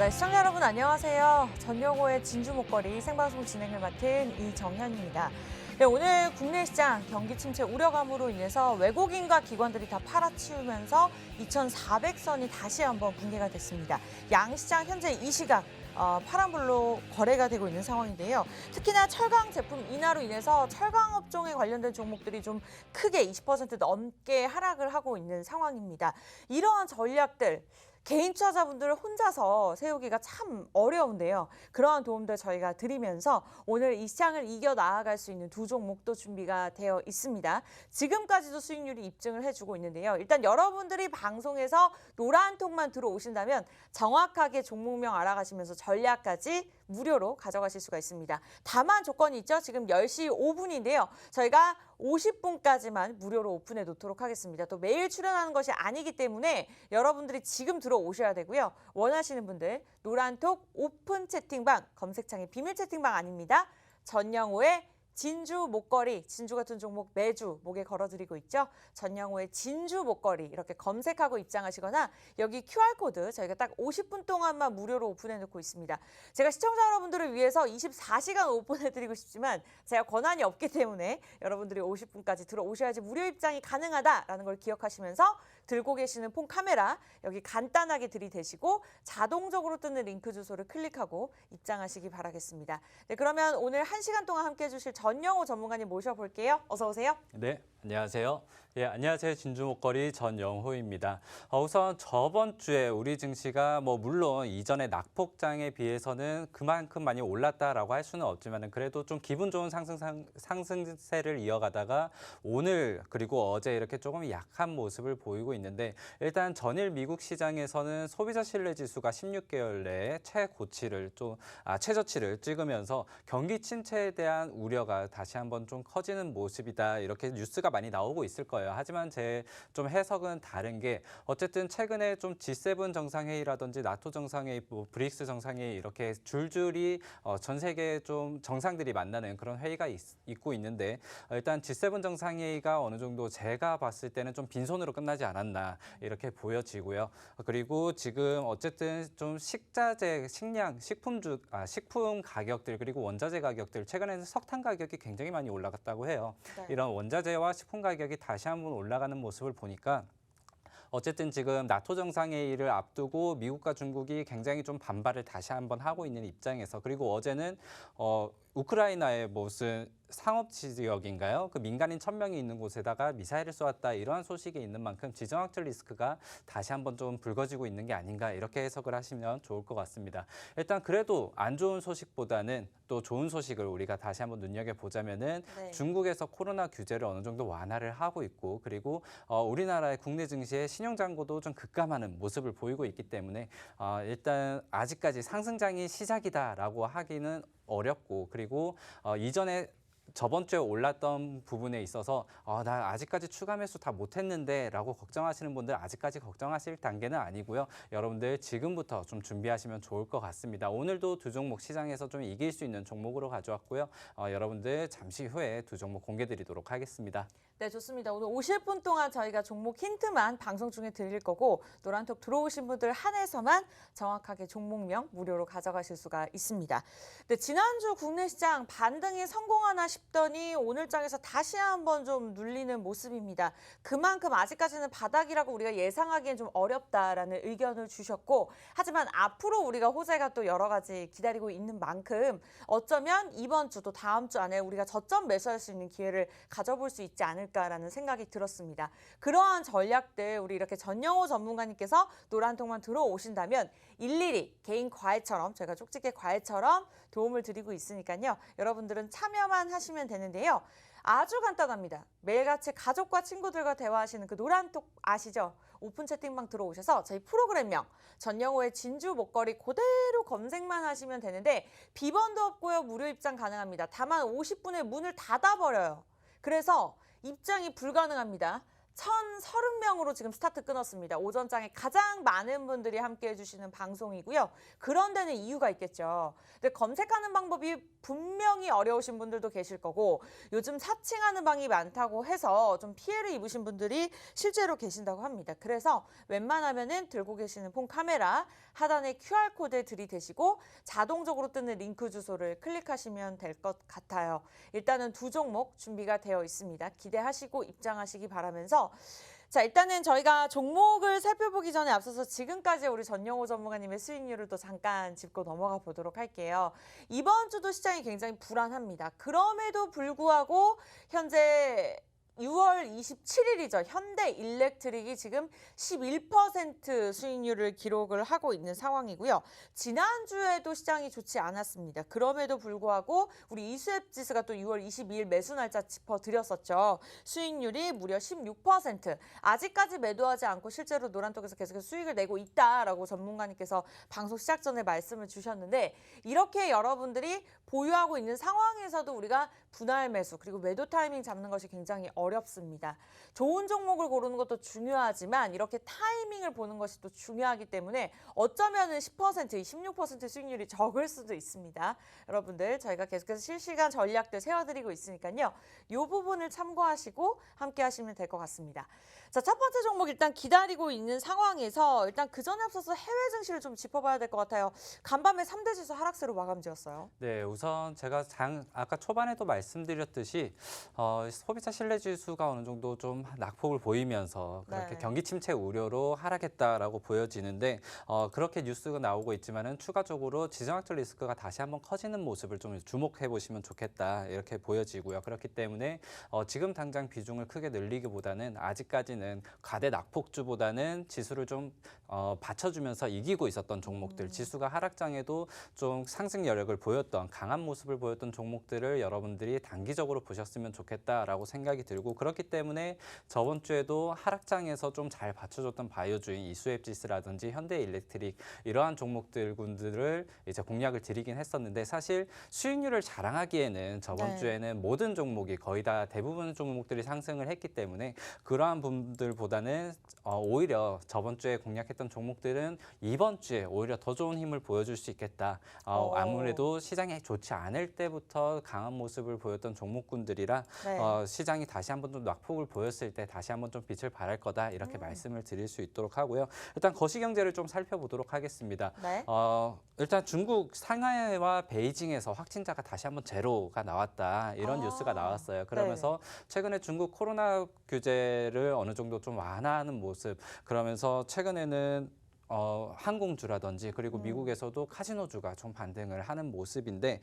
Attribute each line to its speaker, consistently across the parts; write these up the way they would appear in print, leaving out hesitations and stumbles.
Speaker 1: 네, 시청자 여러분 안녕하세요. 전영호의 진주 목걸이 생방송 진행을 맡은 이정현입니다. 네, 오늘 국내 시장 경기 침체 우려감으로 인해서 외국인과 기관들이 다 팔아치우면서 2,400선이 다시 한번 붕괴가 됐습니다. 양시장 현재 이 시각 파란불로 거래가 되고 있는 상황인데요. 특히나 철강 제품 인하로 인해서 철강 업종에 관련된 종목들이 좀 크게 20% 넘게 하락을 하고 있는 상황입니다. 이러한 전략들 개인 투자자분들 혼자서 세우기가 참 어려운데요. 그러한 도움들 저희가 드리면서 오늘 이 시장을 이겨 나아갈 수 있는 두 종목도 준비가 되어 있습니다. 지금까지도 수익률이 입증을 해주고 있는데요. 일단 여러분들이 방송에서 노란 통만 들어오신다면 정확하게 종목명 알아가시면서 전략까지 무료로 가져가실 수가 있습니다. 다만 조건이 있죠. 지금 10시 5분인데요. 저희가 50분까지만 무료로 오픈해 놓도록 하겠습니다. 또 매일 출연하는 것이 아니기 때문에 여러분들이 지금 들어오셔야 되고요. 원하시는 분들 노란톡 오픈 채팅방, 검색창에 비밀 채팅방 아닙니다. 전영호의 진주 목걸이, 진주 같은 종목 매주 목에 걸어드리고 있죠. 전영호의 진주 목걸이 이렇게 검색하고 입장하시거나 여기 QR코드 저희가 딱 50분 동안만 무료로 오픈해놓고 있습니다. 제가 시청자 여러분들을 위해서 24시간 오픈해드리고 싶지만 제가 권한이 없기 때문에 여러분들이 50분까지 들어오셔야지 무료 입장이 가능하다라는 걸 기억하시면서 들고 계시는 폰 카메라 여기 간단하게 들이대시고 자동적으로 뜨는 링크 주소를 클릭하고 입장하시기 바라겠습니다. 네, 그러면 오늘 1시간 동안 함께해 주실 전영호 전문가님 모셔볼게요. 어서 오세요.
Speaker 2: 네, 안녕하세요. 예, 안녕하세요. 진주 목걸이 전영호입니다. 우선 저번 주에 우리 증시가 물론 이전의 낙폭장에 비해서는 그만큼 많이 올랐다라고 할 수는 없지만 그래도 좀 기분 좋은 상승세를 이어가다가 오늘 그리고 어제 이렇게 조금 약한 모습을 보이고 있는데 일단 전일 미국 시장에서는 소비자 신뢰 지수가 16개월 내에 최저치를 찍으면서 경기 침체에 대한 우려가 다시 한번 좀 커지는 모습이다. 이렇게 뉴스가 많이 나오고 있을 거예요. 하지만 제 좀 해석은 다른 게 어쨌든 최근에 좀 G7 정상회의라든지 나토 정상회의, 브릭스 정상회의 이렇게 줄줄이 전 세계 좀 정상들이 만나는 그런 회의가 있고 있는데 일단 G7 정상회의가 어느 정도 제가 봤을 때는 좀 빈손으로 끝나지 않았나 이렇게 보여지고요. 그리고 지금 어쨌든 좀 식자재, 식품 가격들 그리고 원자재 가격들 최근에는 석탄 가격이 굉장히 많이 올라갔다고 해요.
Speaker 1: 네.
Speaker 2: 이런 원자재와 식품 가격이 다시 한번 올라가는 모습을 보니까 어쨌든 지금 나토 정상회의를 앞두고 미국과 중국이 굉장히 좀 반발을 다시 한번 하고 있는 입장에서 그리고 어제는 우크라이나의 무슨 상업지 지역인가요? 그 민간인 1,000명이 있는 곳에다가 미사일을 쏘았다 이러한 소식이 있는 만큼 지정학적 리스크가 다시 한번 좀 불거지고 있는 게 아닌가 이렇게 해석을 하시면 좋을 것 같습니다. 일단 그래도 안 좋은 소식보다는 또 좋은 소식을 우리가 다시 한번 눈여겨보자면은
Speaker 1: 네.
Speaker 2: 중국에서 코로나 규제를 어느 정도 완화를 하고 있고 그리고 우리나라의 국내 증시의 신용잔고도 좀 급감하는 모습을 보이고 있기 때문에 일단 아직까지 상승장이 시작이다라고 하기는 어렵고 그리고 이전에 저번 주에 올랐던 부분에 있어서 나 아직까지 추가 매수 다 못했는데 라고 걱정하시는 분들 아직까지 걱정하실 단계는 아니고요. 여러분들 지금부터 좀 준비하시면 좋을 것 같습니다. 오늘도 두 종목 시장에서 좀 이길 수 있는 종목으로 가져왔고요. 여러분들 잠시 후에 두 종목 공개드리도록 하겠습니다.
Speaker 1: 네, 좋습니다. 오늘 50분 동안 저희가 종목 힌트만 방송 중에 드릴 거고 노란톡 들어오신 분들 한해서만 정확하게 종목명 무료로 가져가실 수가 있습니다. 네, 지난주 국내 시장 반등이 성공하나 싶더니 오늘 장에서 다시 한번 좀 눌리는 모습입니다. 그만큼 아직까지는 바닥이라고 우리가 예상하기엔 좀 어렵다라는 의견을 주셨고 하지만 앞으로 우리가 호재가 또 여러 가지 기다리고 있는 만큼 어쩌면 이번 주 또 다음 주 안에 우리가 저점 매수할 수 있는 기회를 가져볼 수 있지 않을까라는 생각이 들었습니다. 그러한 전략들 우리 이렇게 전영호 전문가님께서 노란통만 들어오신다면 일일이 개인 과외처럼 저희가 쪽집게 과외처럼 도움을 드리고 있으니까요. 여러분들은 참여만 하시면 되는데요. 아주 간단합니다. 매일같이 가족과 친구들과 대화하시는 그 노란톡 아시죠? 오픈 채팅방 들어오셔서 저희 프로그램명 전영호의 진주 목걸이 그대로 검색만 하시면 되는데 비번도 없고요. 무료 입장 가능합니다. 다만 50분에 문을 닫아버려요. 그래서 입장이 불가능합니다. 1,030명으로 지금 스타트 끊었습니다. 오전장에 가장 많은 분들이 함께해 주시는 방송이고요. 그런 데는 이유가 있겠죠. 근데 검색하는 방법이 분명히 어려우신 분들도 계실 거고 요즘 사칭하는 방이 많다고 해서 좀 피해를 입으신 분들이 실제로 계신다고 합니다. 그래서 웬만하면은 들고 계시는 폰 카메라 하단에 QR코드 들이대시고 자동적으로 뜨는 링크 주소를 클릭하시면 될 것 같아요. 일단은 두 종목 준비가 되어 있습니다. 기대하시고 입장하시기 바라면서 자, 일단은 저희가 종목을 살펴보기 전에 앞서서 지금까지 우리 전영호 전문가님의 수익률을 또 잠깐 짚고 넘어가 보도록 할게요. 이번 주도 시장이 굉장히 불안합니다. 그럼에도 불구하고 현재 6월 27일이죠. 현대일렉트릭이 지금 11% 수익률을 기록을 하고 있는 상황이고요. 지난주에도 시장이 좋지 않았습니다. 그럼에도 불구하고 우리 이수앱 지수가 또 6월 22일 매수 날짜 짚어드렸었죠. 수익률이 무려 16%. 아직까지 매도하지 않고 실제로 노란톡에서 계속해서 수익을 내고 있다라고 전문가님께서 방송 시작 전에 말씀을 주셨는데 이렇게 여러분들이 보유하고 있는 상황에서도 우리가 분할 매수 그리고 매도 타이밍 잡는 것이 굉장히 어렵습니다. 좋은 종목을 고르는 것도 중요하지만 이렇게 타이밍을 보는 것이 또 중요하기 때문에 어쩌면은 10%, 16% 수익률이 적을 수도 있습니다. 여러분들 저희가 계속해서 실시간 전략들 세워드리고 있으니까요. 이 부분을 참고하시고 함께 하시면 될 것 같습니다. 자, 첫 번째 종목 일단 기다리고 있는 상황에서 일단 그 전에 앞서서 해외 증시를 좀 짚어봐야 될 것 같아요. 간밤에 3대 지수 하락세로 마감 지었어요.
Speaker 2: 네, 우선 제가 아까 초반에도 말씀드렸듯이 소비자 신뢰 지수가 어느 정도 좀 낙폭을 보이면서 그렇게
Speaker 1: 네.
Speaker 2: 경기 침체 우려로 하락했다라고 보여지는데 그렇게 뉴스가 나오고 있지만은 추가적으로 지정학적 리스크가 다시 한번 커지는 모습을 좀 주목해 보시면 좋겠다 이렇게 보여지고요. 그렇기 때문에 지금 당장 비중을 크게 늘리기보다는 아직까지는 과대 낙폭주보다는 지수를 좀 받쳐주면서 이기고 있었던 종목들, 지수가 하락장에도 좀 상승 여력을 보였던 강한 모습을 보였던 종목들을 여러분들이 단기적으로 보셨으면 좋겠다라고 생각이 들고 그렇기 때문에 저번 주에도 하락장에서 좀 잘 받쳐줬던 바이오주인 이수앱지스라든지 현대일렉트릭 이러한 종목들군들을 이제 공략을 드리긴 했었는데 사실 수익률을 자랑하기에는 저번
Speaker 1: 네.
Speaker 2: 주에는 모든 종목이 거의 다 대부분 종목들이 상승을 했기 때문에 그러한 분들보다는 오히려 저번 주에 공략했던 종목들은 이번 주에 오히려 더 좋은 힘을 보여줄 수 있겠다. 아무래도 시장이 좋지 않을 때부터 강한 모습을 보였던 종목군들이라
Speaker 1: 네.
Speaker 2: 시장이 다시 한번 좀 낙폭을 보였을 때 다시 한번 좀 빛을 발할 거다 이렇게 말씀을 드릴 수 있도록 하고요. 일단 거시경제를 좀 살펴보도록 하겠습니다.
Speaker 1: 네.
Speaker 2: 일단 중국 상하이와 베이징에서 확진자가 다시 한번 제로가 나왔다 이런 뉴스가 나왔어요. 그러면서 최근에 중국 코로나 규제를 어느 정도 좀 완화하는 모습 그러면서 최근에는 항공주라든지 그리고 미국에서도 카지노주가 좀 반등을 하는 모습인데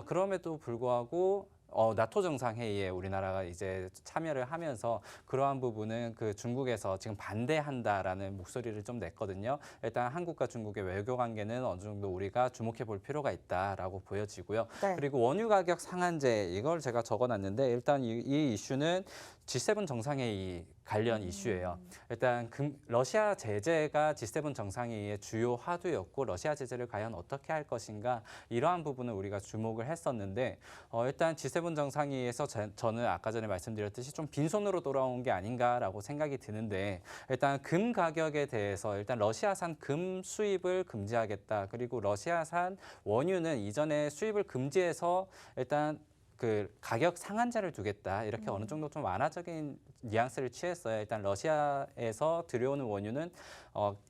Speaker 2: 그럼에도 불구하고 나토 정상회의에 우리나라가 이제 참여를 하면서 그러한 부분은 그 중국에서 지금 반대한다라는 목소리를 좀 냈거든요. 일단 한국과 중국의 외교 관계는 어느 정도 우리가 주목해 볼 필요가 있다라고 보여지고요.
Speaker 1: 네.
Speaker 2: 그리고 원유 가격 상한제 이걸 제가 적어놨는데 일단 이 이슈는 G7 정상회의 관련 이슈예요. 일단 러시아 제재가 G7 정상회의의 주요 화두였고 러시아 제재를 과연 어떻게 할 것인가 이러한 부분을 우리가 주목을 했었는데 일단 G7 정상회의에서 저는 아까 전에 말씀드렸듯이 좀 빈손으로 돌아온 게 아닌가라고 생각이 드는데 일단 금 가격에 대해서 일단 러시아산 금 수입을 금지하겠다. 그리고 러시아산 원유는 이전에 수입을 금지해서 일단 그 가격 상한제를 두겠다 이렇게 어느 정도 좀 완화적인 뉘앙스를 취했어요. 일단 러시아에서 들여오는 원유는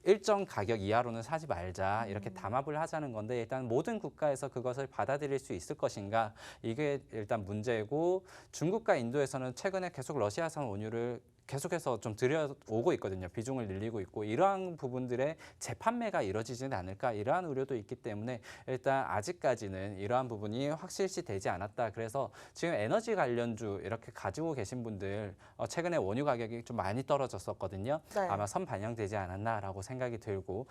Speaker 2: 일정 가격 이하로는 사지 말자 이렇게 담합을 하자는 건데 일단 모든 국가에서 그것을 받아들일 수 있을 것인가 이게 일단 문제고 중국과 인도에서는 최근에 계속 러시아산 원유를 계속해서 좀 들여오고 있거든요. 비중을 늘리고 있고 이러한 부분들의 재판매가 이루어지지는 않을까 이러한 우려도 있기 때문에 일단 아직까지는 이러한 부분이 확실시 되지 않았다. 그래서 지금 에너지 관련주 이렇게 가지고 계신 분들 최근에 원유 가격이 좀 많이 떨어졌었거든요.
Speaker 1: 네.
Speaker 2: 아마 선반영되지 않았나라고 생각이 들고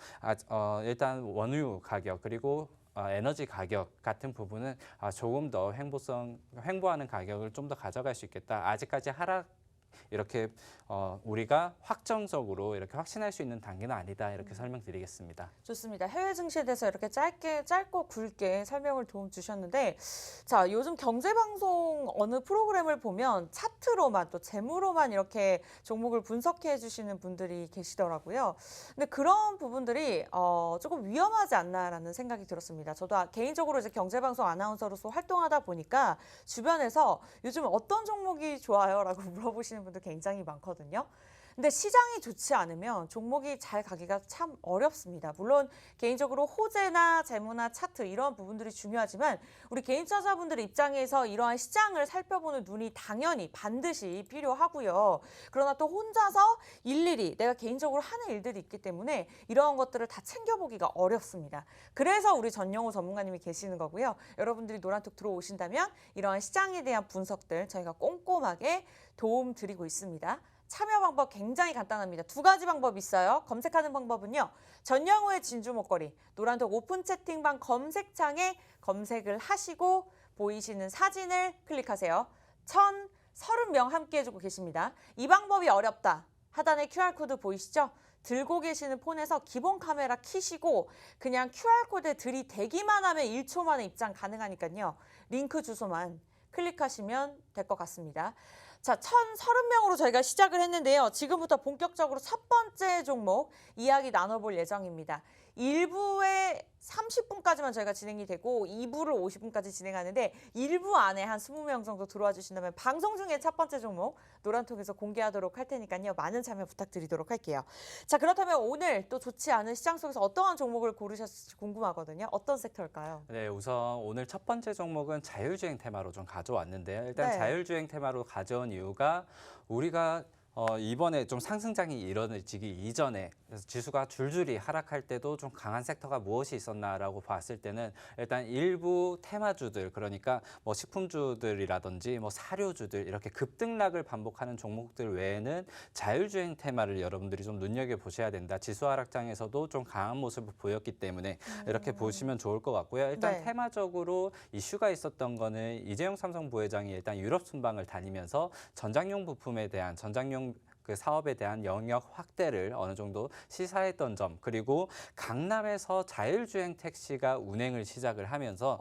Speaker 2: 일단 원유 가격 그리고 에너지 가격 같은 부분은 조금 더 횡보하는 가격을 좀 더 가져갈 수 있겠다. 아직까지 하락 이렇게 우리가 확정적으로 이렇게 확신할 수 있는 단계는 아니다 이렇게 설명드리겠습니다.
Speaker 1: 좋습니다. 해외 증시에 대해서 이렇게 짧고 굵게 설명을 도움 주셨는데, 자, 요즘 경제방송 어느 프로그램을 보면 차트로만 또 재무로만 이렇게 종목을 분석해 주시는 분들이 계시더라고요. 근데 그런 부분들이 조금 위험하지 않나라는 생각이 들었습니다. 저도 개인적으로 이제 경제방송 아나운서로서 활동하다 보니까 주변에서 요즘 어떤 종목이 좋아요? 라고 물어보시는 분들 굉장히 많거든요. 근데 시장이 좋지 않으면 종목이 잘 가기가 참 어렵습니다. 물론 개인적으로 호재나 재무나 차트 이런 부분들이 중요하지만 우리 개인 투자자분들 입장에서 이러한 시장을 살펴보는 눈이 당연히 반드시 필요하고요. 그러나 또 혼자서 일일이 내가 개인적으로 하는 일들이 있기 때문에 이러한 것들을 다 챙겨보기가 어렵습니다. 그래서 우리 전영호 전문가님이 계시는 거고요. 여러분들이 노란톡 들어오신다면 이러한 시장에 대한 분석들 저희가 꼼꼼하게 도움 드리고 있습니다. 참여 방법 굉장히 간단합니다. 두 가지 방법이 있어요. 검색하는 방법은요. 전영호의 진주 목걸이 노란톡 오픈 채팅방 검색창에 검색을 하시고 보이시는 사진을 클릭하세요. 1,030명 함께 해주고 계십니다. 이 방법이 어렵다. 하단에 QR코드 보이시죠? 들고 계시는 폰에서 기본 카메라 켜시고 그냥 QR코드에 들이대기만 하면 1초 만에 입장 가능하니까요. 링크 주소만 클릭하시면 될 것 같습니다. 자, 1,030명으로 저희가 시작을 했는데요. 지금부터 본격적으로 첫 번째 종목 이야기 나눠볼 예정입니다. 1부에 30분까지만 저희가 진행이 되고 2부를 50분까지 진행하는데 1부 안에 한 20명 정도 들어와 주신다면 방송 중에 첫 번째 종목 노란톡에서 공개하도록 할 테니까요. 많은 참여 부탁드리도록 할게요. 자, 그렇다면 오늘 또 좋지 않은 시장 속에서 어떠한 종목을 고르셨을지 궁금하거든요. 어떤 섹터일까요?
Speaker 2: 네, 우선 오늘 첫 번째 종목은 자율주행 테마로 좀 가져왔는데요. 일단
Speaker 1: 네.
Speaker 2: 자율주행 테마로 가져온 이유가 우리가 이번에 좀 상승장이 이뤄지기 이전에 지수가 줄줄이 하락할 때도 좀 강한 섹터가 무엇이 있었나라고 봤을 때는 일단 일부 테마주들 그러니까 뭐 식품주들이라든지 뭐 사료주들 이렇게 급등락을 반복하는 종목들 외에는 자율주행 테마를 여러분들이 좀 눈여겨보셔야 된다. 지수 하락장에서도 좀 강한 모습을 보였기 때문에 이렇게 보시면 좋을 것 같고요. 일단
Speaker 1: 네.
Speaker 2: 테마적으로 이슈가 있었던 거는 이재용 삼성 부회장이 일단 유럽 순방을 다니면서 전장용 부품에 대한 전장용 그 사업에 대한 영역 확대를 어느 정도 시사했던 점 그리고 강남에서 자율주행 택시가 운행을 시작을 하면서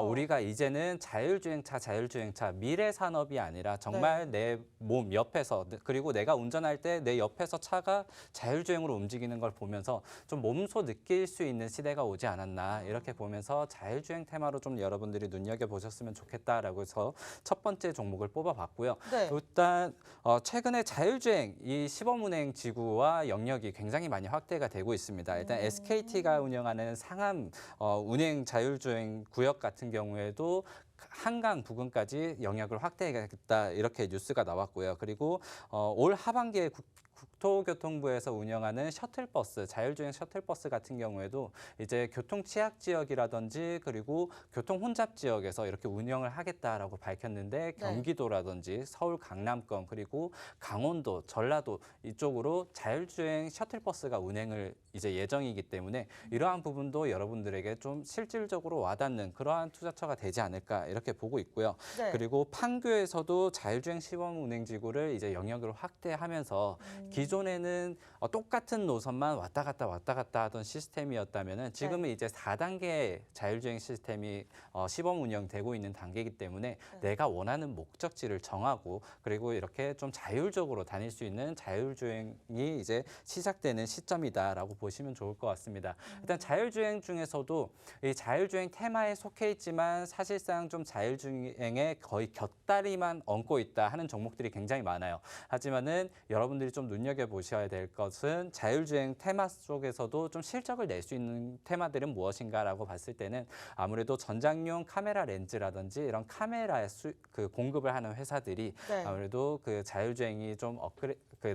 Speaker 2: 우리가 이제는 자율주행차 미래 산업이 아니라 정말 내 몸 옆에서 그리고 내가 운전할 때 내 옆에서 차가 자율주행으로 움직이는 걸 보면서 좀 몸소 느낄 수 있는 시대가 오지 않았나 이렇게 보면서 자율주행 테마로 좀 여러분들이 눈여겨보셨으면 좋겠다라고 해서 첫 번째 종목을 뽑아봤고요.
Speaker 1: 네.
Speaker 2: 일단 최근에 자율주행 이 시범운행 지구와 영역이 굉장히 많이 확대가 되고 있습니다. 일단 SKT가 운영하는 상암 운행 자율주행 구역 같은 경우에도 한강 부근까지 영역을 확대하겠다 이렇게 뉴스가 나왔고요. 그리고 올 하반기에 국토교통부에서 운영하는 셔틀버스, 자율주행 셔틀버스 같은 경우에도 이제 교통 취약 지역이라든지 그리고 교통 혼잡 지역에서 이렇게 운영을 하겠다라고 밝혔는데 경기도라든지 서울 강남권 그리고 강원도, 전라도 이쪽으로 자율주행 셔틀버스가 운행을 이제 예정이기 때문에 이러한 부분도 여러분들에게 좀 실질적으로 와닿는 그러한 투자처가 되지 않을까 이렇게 보고 있고요.
Speaker 1: 네.
Speaker 2: 그리고 판교에서도 자율주행 시범 운행지구를 이제 영역으로 확대하면서 기존에는 똑같은 노선만 왔다 갔다 하던 시스템이었다면은 지금은 이제 4단계 자율주행 시스템이 시범 운영되고 있는 단계이기 때문에 내가 원하는 목적지를 정하고 그리고 이렇게 좀 자율적으로 다닐 수 있는 자율주행이 이제 시작되는 시점이다라고 보시면 좋을 것 같습니다. 일단 자율주행 중에서도 이 자율주행 테마에 속해 있지만 사실상 좀 자율주행에 거의 곁다리만 얹고 있다 하는 종목들이 굉장히 많아요. 하지만은 여러분들이 좀 눈여겨보셔야 될 것은 자율주행 테마 속에서도 좀 실적을 낼 수 있는 테마들은 무엇인가라고 봤을 때는 아무래도 전장용 카메라 렌즈라든지 이런 카메라 그 공급을 하는 회사들이 아무래도 그 자율주행이 좀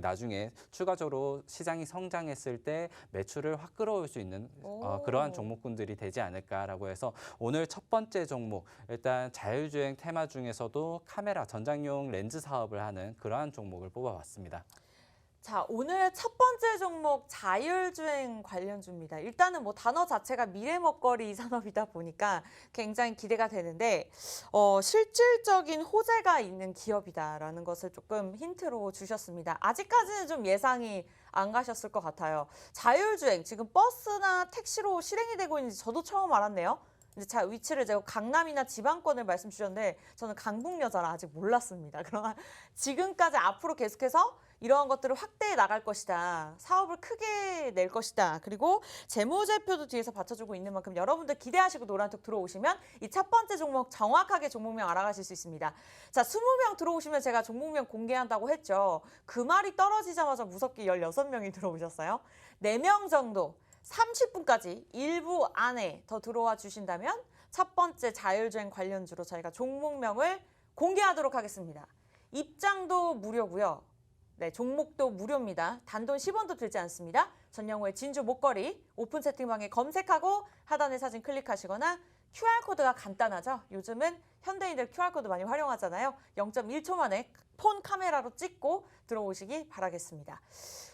Speaker 2: 나중에 추가적으로 시장이 성장했을 때 매출을 확 끌어올 수 있는 그러한 종목군들이 되지 않을까라고 해서 오늘 첫 번째 종목 일단 자율주행 테마 중에서도 카메라 전장용 렌즈 사업을 하는 그러한 종목을 뽑아봤습니다.
Speaker 1: 자, 오늘 첫 번째 종목 자율주행 관련주입니다. 일단은 뭐 단어 자체가 미래 먹거리 산업이다 보니까 굉장히 기대가 되는데 실질적인 호재가 있는 기업이다라는 것을 조금 힌트로 주셨습니다. 아직까지는 좀 예상이 안 가셨을 것 같아요. 자율주행 지금 버스나 택시로 실행이 되고 있는지 저도 처음 알았네요. 이제 자, 위치를 제가 강남이나 지방권을 말씀 주셨는데 저는 강북 여자라 아직 몰랐습니다. 그러나 지금까지 앞으로 계속해서 이러한 것들을 확대해 나갈 것이다. 사업을 크게 낼 것이다. 그리고 재무제표도 뒤에서 받쳐주고 있는 만큼 여러분들 기대하시고 노란톡 들어오시면 이 첫 번째 종목 정확하게 종목명 알아가실 수 있습니다. 자, 20명 들어오시면 제가 종목명 공개한다고 했죠. 그 말이 떨어지자마자 무섭게 16명이 들어오셨어요. 4명 정도 30분까지 일부 안에 더 들어와 주신다면 첫 번째 자율주행 관련주로 저희가 종목명을 공개하도록 하겠습니다. 입장도 무료고요. 네, 종목도 무료입니다. 단돈 10원도 들지 않습니다. 전영호의 진주 목걸이 오픈 채팅방에 검색하고 하단의 사진 클릭하시거나 QR코드가 간단하죠. 요즘은 현대인들 QR코드 많이 활용하잖아요. 0.1초 만에 폰 카메라로 찍고 들어오시기 바라겠습니다.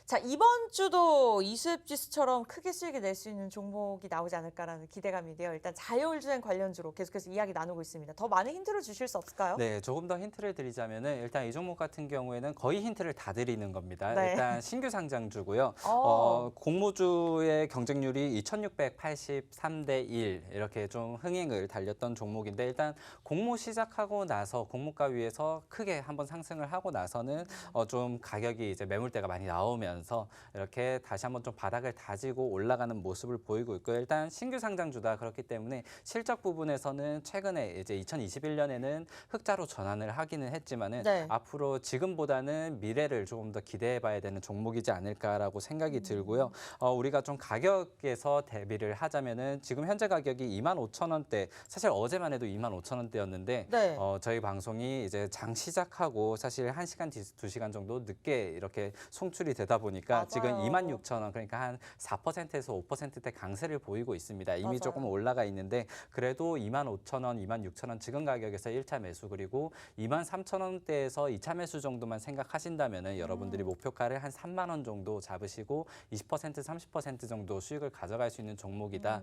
Speaker 1: 자, 이번 주도 이수앱 지수처럼 크게 수익을 낼 수 있는 종목이 나오지 않을까라는 기대감인데요. 일단 자율주행 관련주로 계속해서 이야기 나누고 있습니다. 더 많은 힌트를 주실 수 없을까요?
Speaker 2: 네, 조금 더 힌트를 드리자면은 일단 이 종목 같은 경우에는 거의 힌트를 다 드리는 겁니다.
Speaker 1: 네.
Speaker 2: 일단 신규 상장주고요.
Speaker 1: 어.
Speaker 2: 공모주의 경쟁률이 2,683대 1 이렇게 좀 흥행을 달렸던 종목인데 일단 공모 시작하고 나서 공모가 위에서 크게 한번 상승을 하고 나서는 좀 가격이 이제 매물대가 많이 나오면서 이렇게 다시 한번 좀 바닥을 다지고 올라가는 모습을 보이고 있고요. 일단 신규 상장주다 그렇기 때문에 실적 부분에서는 최근에 이제 2021년에는 흑자로 전환을 하기는 했지만은
Speaker 1: 네.
Speaker 2: 앞으로 지금보다는 미래를 조금 더 기대해봐야 되는 종목이지 않을까라고 생각이 들고요. 우리가 좀 가격에서 대비를 하자면은 지금 현재 가격이 25,000원대, 사실 어제만 해도 25,000원대였는데
Speaker 1: 네.
Speaker 2: 저희 방송이 이제 장 시작하고 사실 1시간, 2시간 정도 늦게 이렇게 송출이 되다 보니까
Speaker 1: 맞아요.
Speaker 2: 지금 26,000원, 그러니까 한 4%에서 5%대 강세를 보이고 있습니다. 이미
Speaker 1: 맞아요.
Speaker 2: 조금 올라가 있는데 그래도 25,000원, 26,000원 지금 가격에서 1차 매수 그리고 23,000원대에서 2차 매수 정도만 생각하신다면은 여러분들이 목표가를 한 3만 원 정도 잡으시고 20%, 30% 정도 수익을 가져갈 수 있는 종목이다.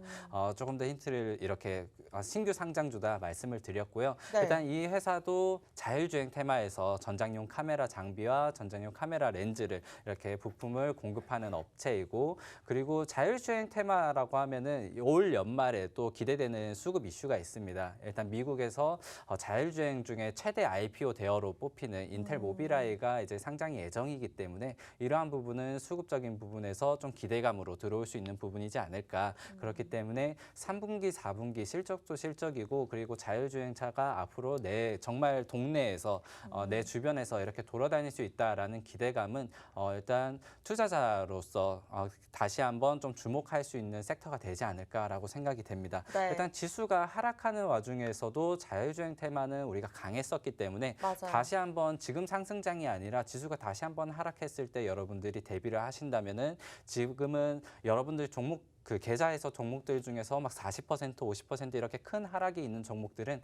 Speaker 2: 조금 더 힌트를 이렇게 신규 상장주다 말씀을 드렸고요.
Speaker 1: 네.
Speaker 2: 일단 이 회사도 자율주행 테마에서 전장용 카메라 장비와 전장용 카메라 렌즈를 이렇게 부품을 공급하는 업체이고 그리고 자율주행 테마라고 하면은 올 연말에 또 기대되는 수급 이슈가 있습니다. 일단 미국에서 자율주행 중에 최대 IPO 대여로 뽑히는 인텔 모빌아이가 이제 상장이 예정이기 때문에 이러한 부분은 수급적인 부분에서 좀 기대감으로 들어올 수 있는 부분이지 않을까. 그렇기 때문에 3분기, 4분기 실적도 실적이고 그리고 자율주행차가 앞으로 내 정말 동네에서 내 주변에서 이렇게 돌아다닐 수 있다라는 기대감은 일단 투자자로서 다시 한번 좀 주목할 수 있는 섹터가 되지 않을까라고 생각이 됩니다.
Speaker 1: 네.
Speaker 2: 일단 지수가 하락하는 와중에서도 자율주행 테마는 우리가 강했었기 때문에
Speaker 1: 맞아요.
Speaker 2: 다시 한번 지금 상승장이 아니라 지수가 다시 한번 하락했을 때 여러분들이 대비를 하신다면은 지금은 여러분들 종목 그 계좌에서 종목들 중에서 막 40%, 50% 이렇게 큰 하락이 있는 종목들은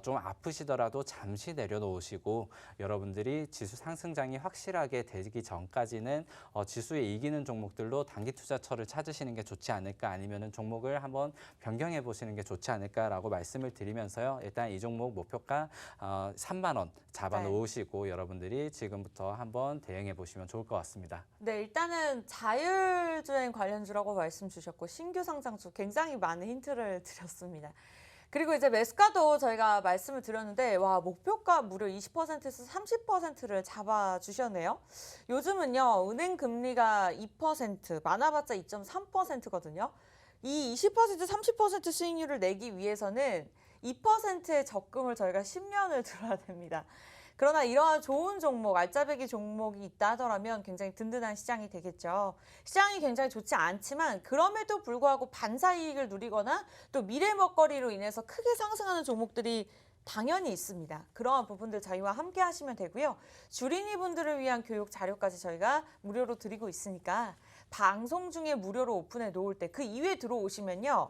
Speaker 2: 좀 아프시더라도 잠시 내려놓으시고 여러분들이 지수 상승장이 확실하게 되기 전까지는 지수에 이기는 종목들로 단기 투자처를 찾으시는 게 좋지 않을까 아니면은 종목을 한번 변경해 보시는 게 좋지 않을까라고 말씀을 드리면서요. 일단 이 종목 목표가 3만 원 잡아 놓으시고 여러분들이 지금부터 한번 대응해 보시면 좋을 것 같습니다.
Speaker 1: 네, 일단은 자율주행 관련주라고 말씀 주셨고 신규 상장주 굉장히 많은 힌트를 드렸습니다. 그리고 이제 매수가도 저희가 말씀을 드렸는데 와 목표가 무려 20%에서 30%를 잡아주셨네요. 요즘은요 은행 금리가 2% 많아봤자 2.3%거든요. 이 20%, 30% 수익률을 내기 위해서는 2%의 적금을 저희가 10년을 들어야 됩니다. 그러나 이러한 좋은 종목, 알짜배기 종목이 있다 하더라면 굉장히 든든한 시장이 되겠죠. 시장이 굉장히 좋지 않지만 그럼에도 불구하고 반사 이익을 누리거나 또 미래 먹거리로 인해서 크게 상승하는 종목들이 당연히 있습니다. 그러한 부분들 저희와 함께 하시면 되고요. 주린이 분들을 위한 교육 자료까지 저희가 무료로 드리고 있으니까 방송 중에 무료로 오픈해 놓을 때 그 이후에 들어오시면요.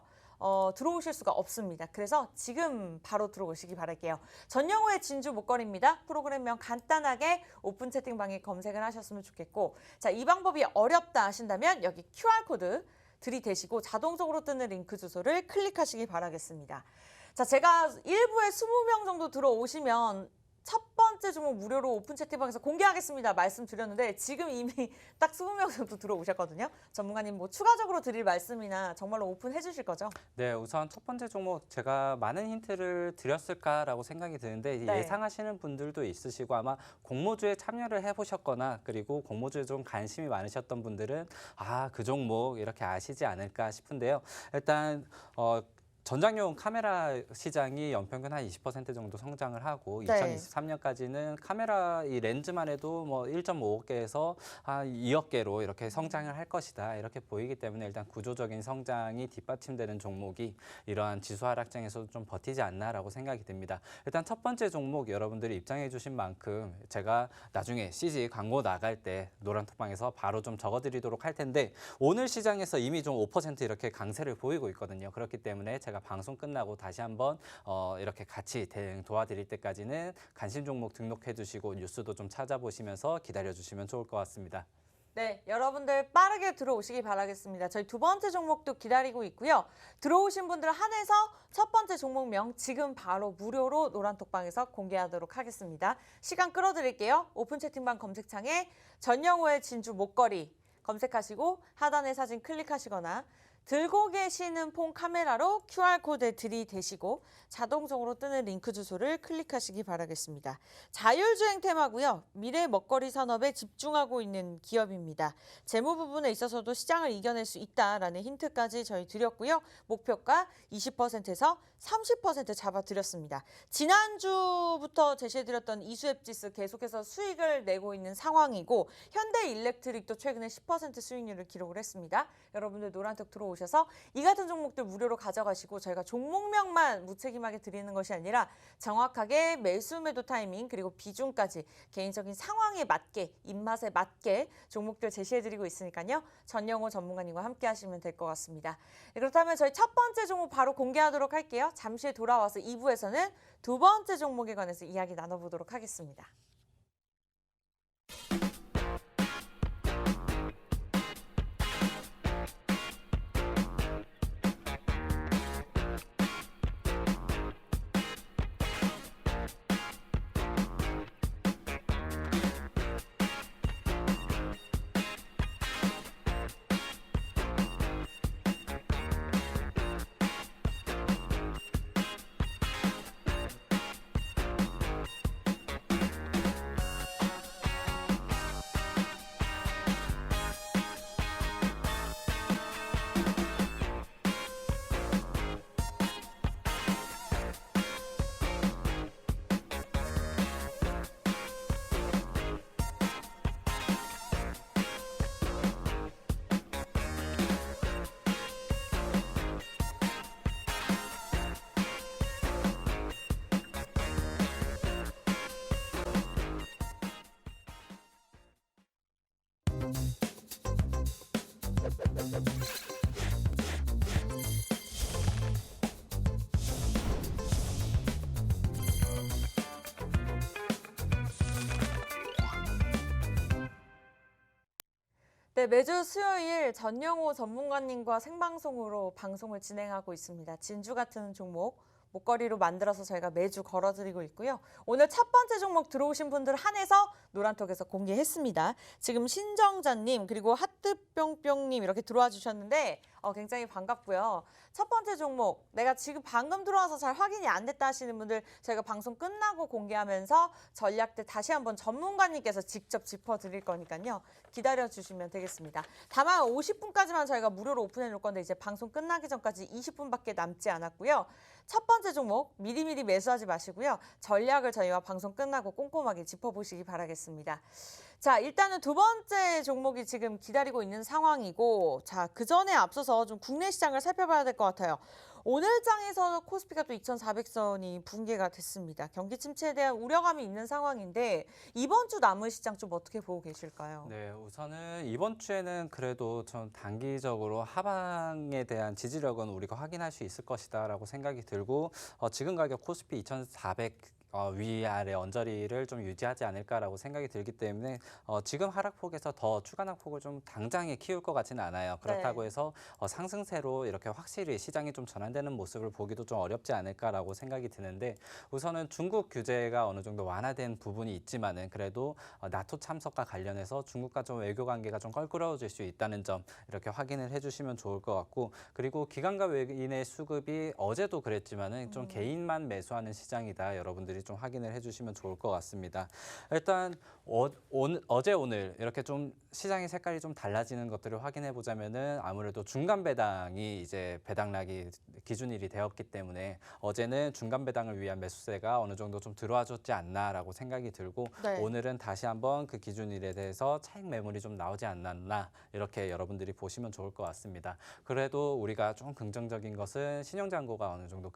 Speaker 1: 들어오실 수가 없습니다. 그래서 지금 바로 들어오시기 바랄게요. 전영호의 진주 목걸이입니다. 프로그램명 간단하게 오픈 채팅방에 검색을 하셨으면 좋겠고, 자, 이 방법이 어렵다 하신다면 여기 QR코드 들이대시고 자동적으로 뜨는 링크 주소를 클릭하시기 바라겠습니다. 자, 제가 1부에 20명 정도 들어오시면 첫 번째 종목 무료로 오픈 채팅방에서 공개하겠습니다 말씀드렸는데 지금 이미 딱 20명 정도 들어오셨거든요. 전문가님 뭐 추가적으로 드릴 말씀이나 정말로 오픈해 주실 거죠?
Speaker 2: 네, 우선 첫 번째 종목 제가 많은 힌트를 드렸을까라고 생각이 드는데
Speaker 1: 네.
Speaker 2: 예상하시는 분들도 있으시고 아마 공모주에 참여를 해보셨거나 그리고 공모주에 좀 관심이 많으셨던 분들은 그 종목 이렇게 아시지 않을까 싶은데요. 일단 전장용 카메라 시장이 연평균 한 20% 정도 성장을 하고
Speaker 1: 네.
Speaker 2: 2023년까지는 카메라 이 렌즈만 해도 뭐 1.5억 개에서 2억 개로 이렇게 성장을 할 것이다 이렇게 보이기 때문에 일단 구조적인 성장이 뒷받침되는 종목이 이러한 지수 하락장에서도 좀 버티지 않나라고 생각이 듭니다. 일단 첫 번째 종목 여러분들이 입장해 주신 만큼 제가 나중에 CG 광고 나갈 때 노란톡방에서 바로 좀 적어드리도록 할 텐데 오늘 시장에서 이미 좀 5% 이렇게 강세를 보이고 있거든요. 그렇기 때문에 제가 방송 끝나고 다시 한번 이렇게 같이 대응 도와드릴 때까지는 관심 종목 등록해 두시고 뉴스도 좀 찾아보시면서 기다려 주시면 좋을 것 같습니다.
Speaker 1: 네, 여러분들 빠르게 들어오시기 바라겠습니다. 저희 두 번째 종목도 기다리고 있고요. 들어오신 분들 한해서 첫 번째 종목명 지금 바로 무료로 노란톡방에서 공개하도록 하겠습니다. 시간 끌어드릴게요. 오픈 채팅방 검색창에 전영호의 진주 목걸이 검색하시고 하단의 사진 클릭하시거나 들고 계시는 폰 카메라로 QR코드에 들이대시고 자동적으로 뜨는 링크 주소를 클릭하시기 바라겠습니다. 자율주행 테마고요. 미래 먹거리 산업에 집중하고 있는 기업입니다. 재무 부분에 있어서도 시장을 이겨낼 수 있다라는 힌트까지 저희 드렸고요. 목표가 20%에서 30% 잡아드렸습니다. 지난주부터 제시해드렸던 이수앱 지수 계속해서 수익을 내고 있는 상황이고 현대일렉트릭도 최근에 10% 수익률을 기록을 했습니다. 여러분들 노란톡 들어오셔서 이 같은 종목들 무료로 가져가시고 저희가 종목명만 무책임하게 드리는 것이 아니라 정확하게 매수 매도 타이밍 그리고 비중까지 개인적인 상황에 맞게 입맛에 맞게 종목들 제시해드리고 있으니까요. 전영호 전문가님과 함께 하시면 될 것 같습니다. 네, 그렇다면 저희 첫 번째 종목 바로 공개하도록 할게요. 잠시 후에 돌아와서 2부에서는 두 번째 종목에 관해서 이야기 나눠보도록 하겠습니다. 네, 매주 수요일 전영호 전문가님과 생방송으로 방송을 진행하고 있습니다. 진주 같은 종목 목걸이로 만들어서 저희가 매주 걸어드리고 있고요. 오늘 첫 번째 종목 들어오신 분들 한해서 노란톡에서 공개했습니다. 지금 신정자님 그리고 하트뿅뿅님 이렇게 들어와 주셨는데 굉장히 반갑고요. 첫 번째 종목 내가 지금 방금 들어와서 잘 확인이 안 됐다 하시는 분들 저희가 방송 끝나고 공개하면서 전략들 다시 한번 전문가님께서 직접 짚어드릴 거니까요. 기다려주시면 되겠습니다. 다만 50분까지만 저희가 무료로 오픈해 놓을 건데 이제 방송 끝나기 전까지 20분밖에 남지 않았고요. 첫 번째 종목 미리미리 매수하지 마시고요. 전략을 저희와 방송 끝나고 꼼꼼하게 짚어보시기 바라겠습니다. 자, 일단은 두 번째 종목이 지금 기다리고 있는 상황이고 자, 그 전에 앞서서 좀 국내 시장을 살펴봐야 될 것 같아요. 오늘 장에서 코스피가 또 2,400선이 붕괴가 됐습니다. 경기 침체에 대한 우려감이 있는 상황인데 이번 주 남은 시장 좀 어떻게 보고 계실까요?
Speaker 2: 네, 우선은 이번 주에는 그래도 좀 단기적으로 하방에 대한 지지력은 우리가 확인할 수 있을 것이다라고 생각이 들고 지금 가격 코스피 2,400 위아래 언저리를 좀 유지하지 않을까라고 생각이 들기 때문에 지금 하락폭에서 더 추가 낙폭을 좀 당장에 키울 것 같지는 않아요. 그렇다고
Speaker 1: 네.
Speaker 2: 해서 상승세로 이렇게 확실히 시장이 좀 전환되는 모습을 보기도 좀 어렵지 않을까라고 생각이 드는데 우선은 중국 규제가 어느 정도 완화된 부분이 있지만은 그래도 나토 참석과 관련해서 중국과 좀 외교 관계가 좀 껄끄러워질 수 있다는 점 이렇게 확인을 해주시면 좋을 것 같고 그리고 기관과 외인의 수급이 어제도 그랬지만은 좀 개인만 매수하는 시장이다. 여러분들이 좀 확인을 해주시면 좋을 것 같습니다. 일단 어제 오늘 이렇게 좀 시장의 색깔이 좀 달라지는 것들을 확인해 보자면은 아무래도 중간 배당이 이제 배당락이 기준일이 되었기 때문에 어제는 중간 배당을 위한 매수세가 어느 정도 좀 들어와 줬지 않나라고 생각이 들고
Speaker 1: 네.
Speaker 2: 오늘은 다시 한번 그 기준일에 대해서 차익 매물이 좀 나오지 않았나 이렇게 여러분들이 보시면 좋을 것 같습니다. 그래도 우리가 좀 긍정적인 것은 신용잔고가 어느 정도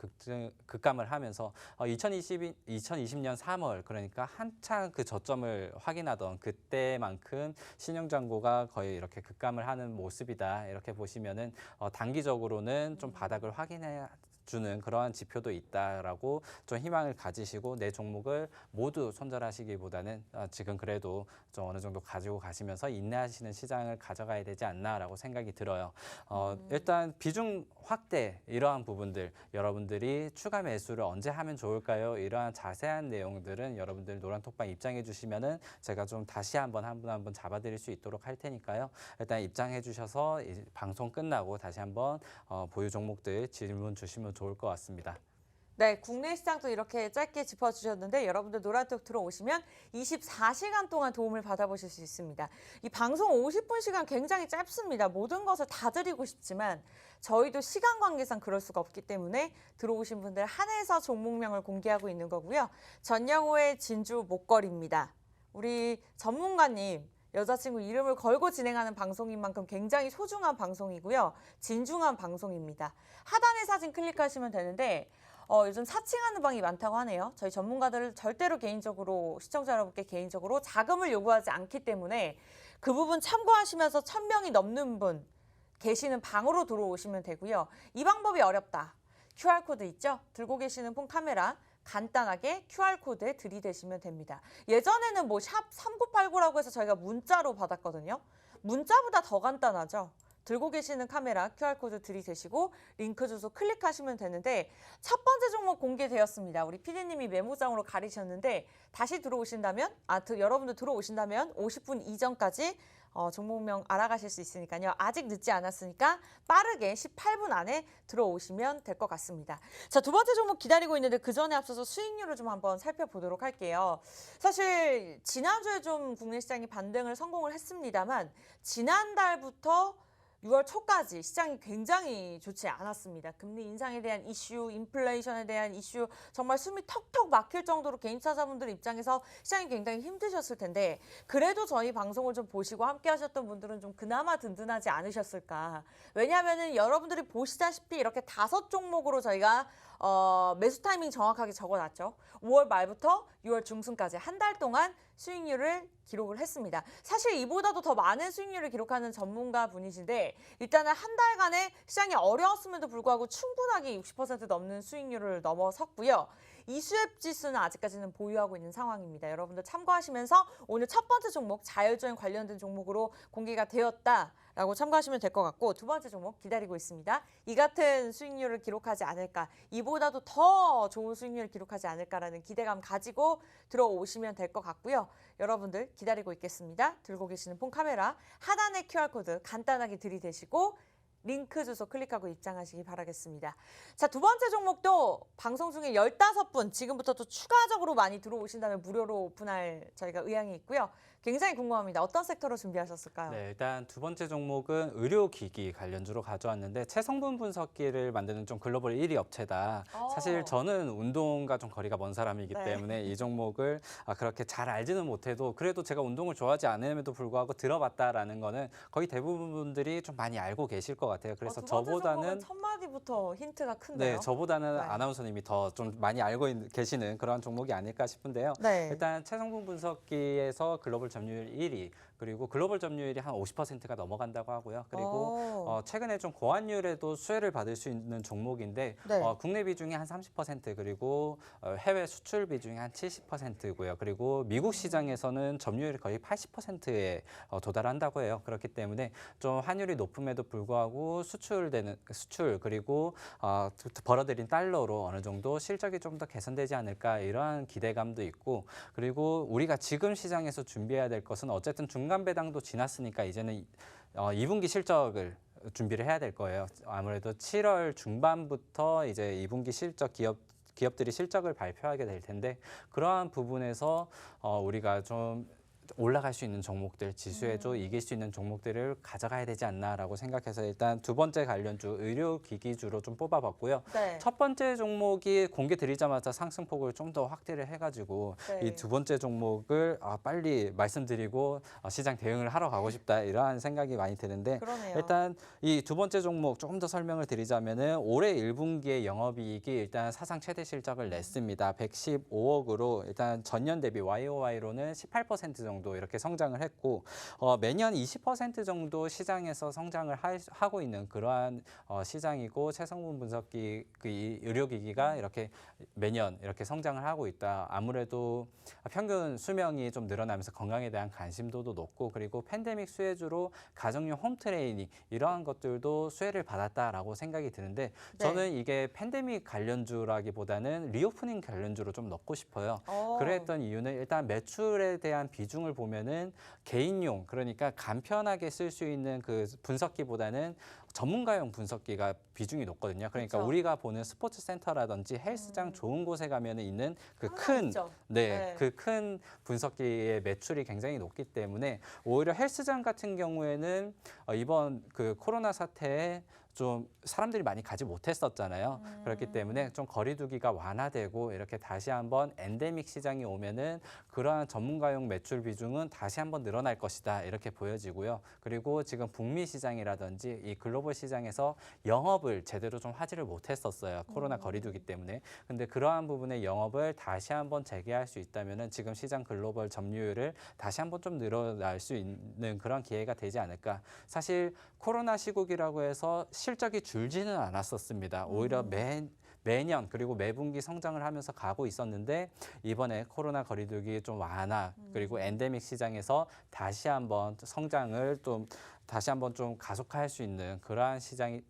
Speaker 2: 급감을 하면서 2020년 3월 그러니까 한창 그 저점을 확인하던 그때만큼 신용잔고가 거의 이렇게 급감을 하는 모습이다. 이렇게 보시면은 단기적으로는 좀 바닥을 확인해 주는 그러한 지표도 있다라고 좀 희망을 가지시고 내 종목을 모두 손절하시기보다는 지금 그래도 좀 어느 정도 가지고 가시면서 인내하시는 시장을 가져가야 되지 않나라고 생각이 들어요. 일단 비중 확대 이러한 부분들 여러분들이 추가 매수를 언제 하면 좋을까요? 이러한 자세한 내용들은 여러분들 노란톡방 입장해 주시면은 제가 좀 다시 한 분 한 분 잡아드릴 수 있도록 할 테니까요. 일단 입장해 주셔서 방송 끝나고 다시 한번 보유 종목들 질문 주시면 좋을 것 같습니다.
Speaker 1: 네, 국내 시장도 이렇게 짧게 짚어주셨는데 여러분들 노란톡 들어오시면 24시간 동안 도움을 받아보실 수 있습니다. 이 방송 50분 시간 굉장히 짧습니다. 모든 것을 다 드리고 싶지만 저희도 시간 관계상 그럴 수가 없기 때문에 들어오신 분들 한해서 종목명을 공개하고 있는 거고요. 전영호의 진주 목걸이입니다. 우리 전문가님 여자친구 이름을 걸고 진행하는 방송인 만큼 굉장히 소중한 방송이고요. 진중한 방송입니다. 하단의 사진 클릭하시면 되는데 요즘 사칭하는 방이 많다고 하네요. 저희 전문가들을 절대로 개인적으로 시청자 여러분께 개인적으로 자금을 요구하지 않기 때문에 그 부분 참고하시면서 1,000명이 넘는 분 계시는 방으로 들어오시면 되고요. 이 방법이 어렵다. QR코드 있죠? 들고 계시는 폰 카메라 간단하게 QR코드에 들이대시면 됩니다. 예전에는 뭐 샵 3989라고 해서 저희가 문자로 받았거든요. 문자보다 더 간단하죠. 들고 계시는 카메라 QR코드 들이대시고 링크 주소 클릭하시면 되는데 첫 번째 종목 공개되었습니다. 우리 PD님이 메모장으로 가리셨는데 다시 들어오신다면, 여러분들 들어오신다면 50분 이전까지 종목명 알아가실 수 있으니까요. 아직 늦지 않았으니까 빠르게 18분 안에 들어오시면 될 것 같습니다. 자, 두 번째 종목 기다리고 있는데 그 전에 앞서서 수익률을 좀 한번 살펴보도록 할게요. 사실 지난주에 좀 국내 시장이 반등을 성공을 했습니다만 지난달부터 6월 초까지 시장이 굉장히 좋지 않았습니다. 금리 인상에 대한 이슈, 인플레이션에 대한 이슈, 정말 숨이 턱턱 막힐 정도로 개인 투자자분들 입장에서 시장이 굉장히 힘드셨을 텐데 그래도 저희 방송을 좀 보시고 함께 하셨던 분들은 좀 그나마 든든하지 않으셨을까. 왜냐하면 여러분들이 보시다시피 이렇게 5종목으로 저희가 매수 타이밍 정확하게 적어놨죠. 5월 말부터 6월 중순까지 한 달 동안 수익률을 기록을 했습니다. 사실 이보다도 더 많은 수익률을 기록하는 전문가 분이신데 일단은 한 달간의 시장이 어려웠음에도 불구하고 충분하게 60% 넘는 수익률을 넘어섰고요. 이수앱 지수는 아직까지는 보유하고 있는 상황입니다. 여러분들 참고하시면서 오늘 첫 번째 종목 자율주행 관련된 종목으로 공개가 되었다라고 참고하시면 될 것 같고 두 번째 종목 기다리고 있습니다. 이 같은 수익률을 기록하지 않을까, 이보다도 더 좋은 수익률을 기록하지 않을까라는 기대감 가지고 들어오시면 될 것 같고요. 여러분들 기다리고 있겠습니다. 들고 계시는 폰 카메라 하단의 QR코드 간단하게 들이대시고 링크 주소 클릭하고 입장하시기 바라겠습니다. 자, 두 번째 종목도 방송 중에 15분 지금부터 또 추가적으로 많이 들어오신다면 무료로 오픈할 저희가 의향이 있고요. 굉장히 궁금합니다. 어떤 섹터로 준비하셨을까요?
Speaker 2: 네, 일단 두 번째 종목은 의료기기 관련주로 가져왔는데 체성분 분석기를 만드는 좀 글로벌 1위 업체다. 사실 저는 운동과 좀 거리가 먼 사람이기
Speaker 1: 네.
Speaker 2: 때문에 이 종목을 그렇게 잘 알지는 못해도 그래도 제가 운동을 좋아하지 않음에도 불구하고 들어봤다라는 거는 거의 대부분 분들이 좀 많이 알고 계실 것 같아요. 그래서
Speaker 1: 두 번째 종목은
Speaker 2: 저보다는
Speaker 1: 첫 마디부터 힌트가 큰데요.
Speaker 2: 네, 저보다는
Speaker 1: 네.
Speaker 2: 아나운서님이 더 좀 많이 알고 계시는 그런 종목이 아닐까 싶은데요.
Speaker 1: 네.
Speaker 2: 일단 체성분 분석기에서 글로벌 점유율 1위, 그리고 글로벌 점유율이 한 50%가 넘어간다고 하고요. 그리고 최근에 좀 고환율에도 수혜를 받을 수 있는 종목인데
Speaker 1: 네.
Speaker 2: 국내 비중이 한 30%, 그리고 해외 수출 비중이 한 70%고요. 그리고 미국 시장에서는 점유율이 거의 80%에 도달한다고 해요. 그렇기 때문에 좀 환율이 높음에도 불구하고 수출 그리고 벌어들인 달러로 어느 정도 실적이 좀 더 개선되지 않을까, 이러한 기대감도 있고, 그리고 우리가 지금 시장에서 준비해야 될 것은 어쨌든 중간 배당도 지났으니까 이제는 2분기 실적을 준비를 해야 될 거예요. 아무래도 7월 중반부터 이제 2분기 실적 기업들이 실적을 발표하게 될 텐데, 그러한 부분에서 우리가 좀 올라갈 수 있는 종목들, 지수에도 이길 수 있는 종목들을 가져가야 되지 않나라고 생각해서 일단 두 번째 관련주 의료기기주로 좀 뽑아봤고요.
Speaker 1: 네.
Speaker 2: 첫 번째 종목이 공개 드리자마자 상승폭을 좀 더 확대를 해가지고
Speaker 1: 네.
Speaker 2: 이 두 번째 종목을 빨리 말씀드리고 시장 대응을 하러 가고 싶다, 이러한 생각이 많이 드는데,
Speaker 1: 그러네요.
Speaker 2: 일단 이 두 번째 종목 조금 더 설명을 드리자면은 올해 1분기의 영업이익이 일단 사상 최대 실적을 냈습니다. 115억으로 일단 전년 대비 YOY로는 18% 정도 이렇게 성장을 했고, 매년 20% 정도 시장에서 성장을 하고 있는 그러한 시장이고, 체성분 분석기 이 의료기기가 이렇게 매년 이렇게 성장을 하고 있다. 아무래도 평균 수명이 좀 늘어나면서 건강에 대한 관심도도 높고, 그리고 팬데믹 수혜주로 가정용 홈트레이닝 이러한 것들도 수혜를 받았다라고 생각이 드는데, 저는 이게 팬데믹 관련주라기보다는 리오프닝 관련주로 좀 넣고 싶어요. 그랬던 이유는 일단 매출에 대한 비중을 보면은 개인용, 그러니까 간편하게 쓸 수 있는 그 분석기보다는 전문가용 분석기가 비중이 높거든요. 그러니까
Speaker 1: 그쵸.
Speaker 2: 우리가 보는 스포츠 센터라든지 헬스장 좋은 곳에 가면 있는 그
Speaker 1: 항상
Speaker 2: 큰
Speaker 1: 있죠.
Speaker 2: 그 큰 분석기의 매출이 굉장히 높기 때문에 오히려 헬스장 같은 경우에는 이번 그 코로나 사태에 좀 사람들이 많이 가지 못했었잖아요. 그렇기 때문에 좀 거리두기가 완화되고 이렇게 다시 한번 엔데믹 시장이 오면은 그러한 전문가용 매출 비중은 다시 한번 늘어날 것이다, 이렇게 보여지고요. 그리고 지금 북미 시장이라든지 이 글로벌 시장에서 영업을 제대로 좀 하지를 못했었어요. 코로나 거리두기 때문에. 근데 그러한 부분의 영업을 다시 한번 재개할 수 있다면은 지금 시장 글로벌 점유율을 다시 한번 좀 늘어날 수 있는 그런 기회가 되지 않을까. 사실 코로나 시국이라고 해서 실적이 줄지는 않았었습니다. 오히려 매년 그리고 매분기 성장을 하면서 가고 있었는데, 이번에 코로나 거리두기 좀 완화, 그리고 엔데믹 시장에서 다시 한번 성장을 좀 다시 한번 좀 가속화할 수 있는 그러한 시장이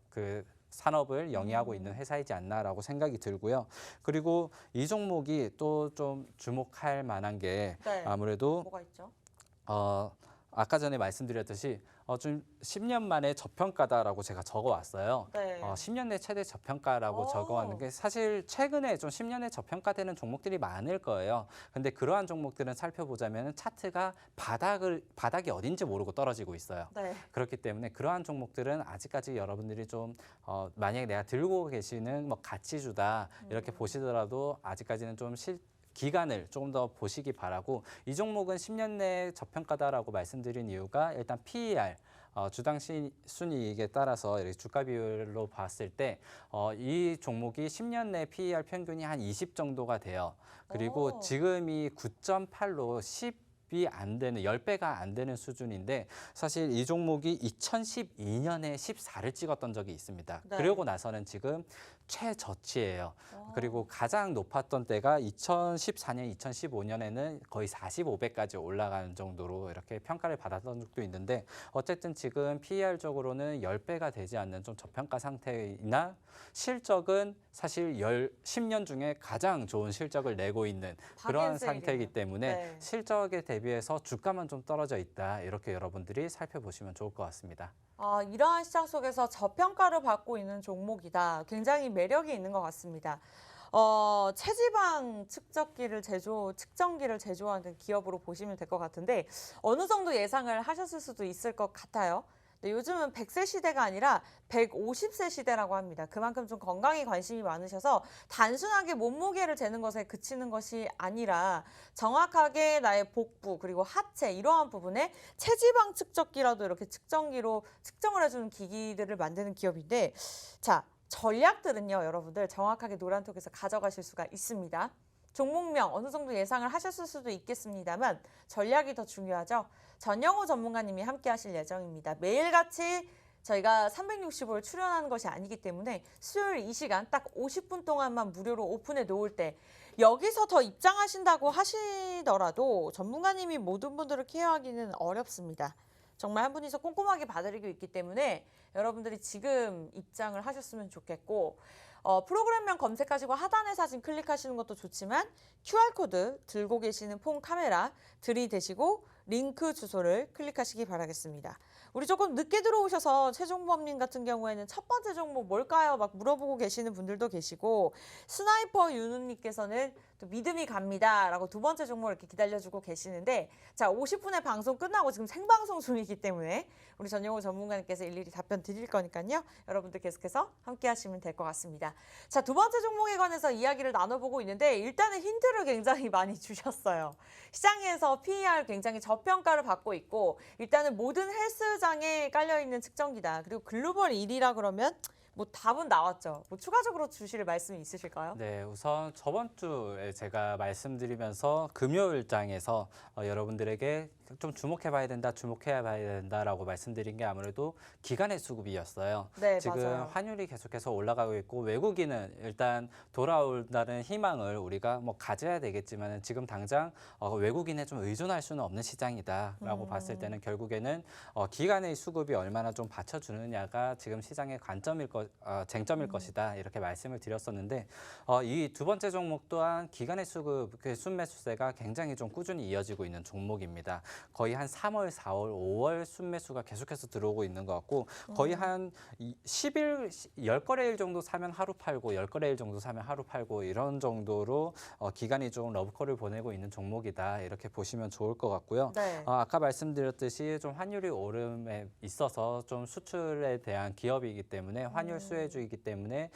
Speaker 2: 그 산업을 영위하고 있는 회사이지 않나라고 생각이 들고요. 그리고 이 종목이 또 좀 주목할 만한 게
Speaker 1: 네.
Speaker 2: 아무래도
Speaker 1: 뭐가 있죠?
Speaker 2: 아까 전에 말씀드렸듯이 좀 10년 만에 저평가다라고 제가 적어왔어요.
Speaker 1: 네.
Speaker 2: 10년 내 최대 저평가라고
Speaker 1: 오.
Speaker 2: 적어왔는데, 사실 최근에 좀 10년 내 저평가되는 종목들이 많을 거예요. 근데 그러한 종목들은 살펴보자면 차트가 바닥이 어딘지 모르고 떨어지고 있어요.
Speaker 1: 네.
Speaker 2: 그렇기 때문에 그러한 종목들은 아직까지 여러분들이 좀 만약에 내가 들고 계시는 뭐 가치주다 이렇게 보시더라도 아직까지는 좀 기간을 조금 더 보시기 바라고, 이 종목은 10년 내에 저평가다라고 말씀드린 이유가 일단 PER, 주당 순이익에 따라서 이렇게 주가 비율로 봤을 때 이 종목이 10년 내 PER 평균이 한 20 정도가 돼요. 그리고 지금이 9.8로 10이 안 되는 10배가 안 되는 수준인데, 사실 이 종목이 2012년에 14를 찍었던 적이 있습니다.
Speaker 1: 네.
Speaker 2: 그러고 나서는 지금 최저치예요. 그리고 가장 높았던 때가 2014년, 2015년에는 거의 45배까지 올라가는 정도로 이렇게 평가를 받았던 적도 있는데, 어쨌든 지금 PER적으로는 10배가 되지 않는 좀 저평가 상태이나 실적은 사실 10년 중에 가장 좋은 실적을 내고 있는 그런
Speaker 1: 박앤세일이네요.
Speaker 2: 상태이기 때문에
Speaker 1: 네.
Speaker 2: 실적에 대비해서 주가만 좀 떨어져 있다, 이렇게 여러분들이 살펴보시면 좋을 것 같습니다.
Speaker 1: 이러한 시장 속에서 저평가를 받고 있는 종목이다. 굉장히 매력이 있는 것 같습니다. 체지방 측정기를 제조하는 기업으로 보시면 될 것 같은데 어느 정도 예상을 하셨을 수도 있을 것 같아요. 네, 요즘은 100세 시대가 아니라 150세 시대라고 합니다. 그만큼 좀 건강에 관심이 많으셔서 단순하게 몸무게를 재는 것에 그치는 것이 아니라 정확하게 나의 복부 그리고 하체 이러한 부분에 체지방 측정기라도 이렇게 측정기로 측정을 해주는 기기들을 만드는 기업인데 자, 전략들은요, 여러분들 정확하게 노란톡에서 가져가실 수가 있습니다. 종목명 어느 정도 예상을 하셨을 수도 있겠습니다만 전략이 더 중요하죠. 전영호 전문가님이 함께 하실 예정입니다. 매일같이 저희가 365일 출연하는 것이 아니기 때문에 수요일 이 시간 딱 50분 동안만 무료로 오픈해 놓을 때 여기서 더 입장하신다고 하시더라도 전문가님이 모든 분들을 케어하기는 어렵습니다. 정말 한 분이서 꼼꼼하게 봐드리고 있기 때문에 여러분들이 지금 입장을 하셨으면 좋겠고 프로그램명 검색하시고 하단의 사진 클릭하시는 것도 좋지만 QR코드 들고 계시는 폰 카메라 들이대시고 링크 주소를 클릭하시기 바라겠습니다. 우리 조금 늦게 들어오셔서 최종범님 같은 경우에는 첫 번째 종목 뭘까요? 막 물어보고 계시는 분들도 계시고 스나이퍼 윤우님께서는 또 믿음이 갑니다 라고 두 번째 종목을 이렇게 기다려주고 계시는데 자 50분의 방송 끝나고 지금 생방송 중이기 때문에 우리 전영호 전문가님께서 일일이 답변 드릴 거니까요. 여러분들 계속해서 함께 하시면 될 것 같습니다. 자, 두 번째 종목에 관해서 이야기를 나눠보고 있는데 일단은 힌트를 굉장히 많이 주셨어요. 시장에서 PER 굉장히 저평가를 받고 있고 일단은 모든 헬스장에 깔려있는 측정기다. 그리고 글로벌 1위라 그러면 뭐 답은 나왔죠. 뭐 추가적으로 주실 말씀이 있으실까요?
Speaker 2: 네, 우선 저번 주에 제가 말씀드리면서 금요일장에서 여러분들에게 좀 주목해봐야 된다라고 말씀드린 게 아무래도 기관의 수급이었어요.
Speaker 1: 네,
Speaker 2: 지금
Speaker 1: 맞아요.
Speaker 2: 환율이 계속해서 올라가고 있고 외국인은 일단 돌아온다는 희망을 우리가 뭐 가져야 되겠지만 지금 당장 외국인에 좀 의존할 수는 없는 시장이다라고 봤을 때는 결국에는 기관의 수급이 얼마나 좀 받쳐주느냐가 지금 시장의 쟁점일 것이다 이렇게 말씀을 드렸었는데 이 두 번째 종목 또한 기관의 수급 순매수세가 굉장히 좀 꾸준히 이어지고 있는 종목입니다. 거의 한 3월, 4월, 5월 순매수가 계속해서 들어오고 있는 것 같고 거의 한 10일, 10거래일 정도 사면 하루 팔고 10거래일 정도 사면 하루 팔고 이런 정도로 기간이 좀 러브콜을 보내고 있는 종목이다 이렇게 보시면 좋을 것 같고요.
Speaker 1: 네.
Speaker 2: 아까 말씀드렸듯이 좀 환율이 오름에 있어서 좀 수출에 대한 기업이기 때문에 환율 수혜주이기 때문에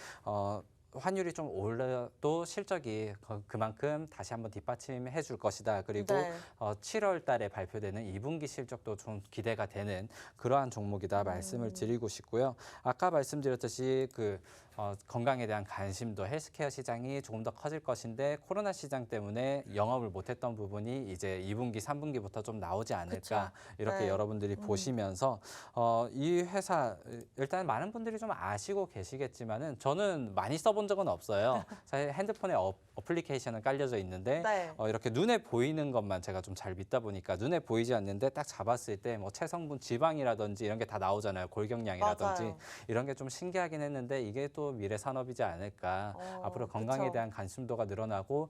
Speaker 2: 환율이 좀 올라도 실적이 그만큼 다시 한번 뒷받침해 줄 것이다. 그리고
Speaker 1: 네.
Speaker 2: 7월 달에 발표되는 2분기 실적도 좀 기대가 되는 그러한 종목이다 말씀을 드리고 싶고요. 아까 말씀드렸듯이 건강에 대한 관심도 헬스케어 시장이 조금 더 커질 것인데 코로나 시장 때문에 영업을 못했던 부분이 이제 2분기, 3분기부터 좀 나오지 않을까
Speaker 1: 그쵸.
Speaker 2: 이렇게
Speaker 1: 네.
Speaker 2: 여러분들이 보시면서 이 회사 일단 많은 분들이 좀 아시고 계시겠지만은 저는 많이 써본 적은 없어요. 사실 핸드폰에 어플리케이션은 깔려져 있는데
Speaker 1: 네.
Speaker 2: 이렇게 눈에 보이는 것만 제가 좀 잘 믿다 보니까 눈에 보이지 않는데 딱 잡았을 때 뭐 체성분 지방이라든지 이런 게 다 나오잖아요. 골격량이라든지
Speaker 1: 맞아요.
Speaker 2: 이런 게 좀 신기하긴 했는데 이게 또 미래 산업이지 않을까. 앞으로 건강에
Speaker 1: 그쵸.
Speaker 2: 대한 관심도가 늘어나고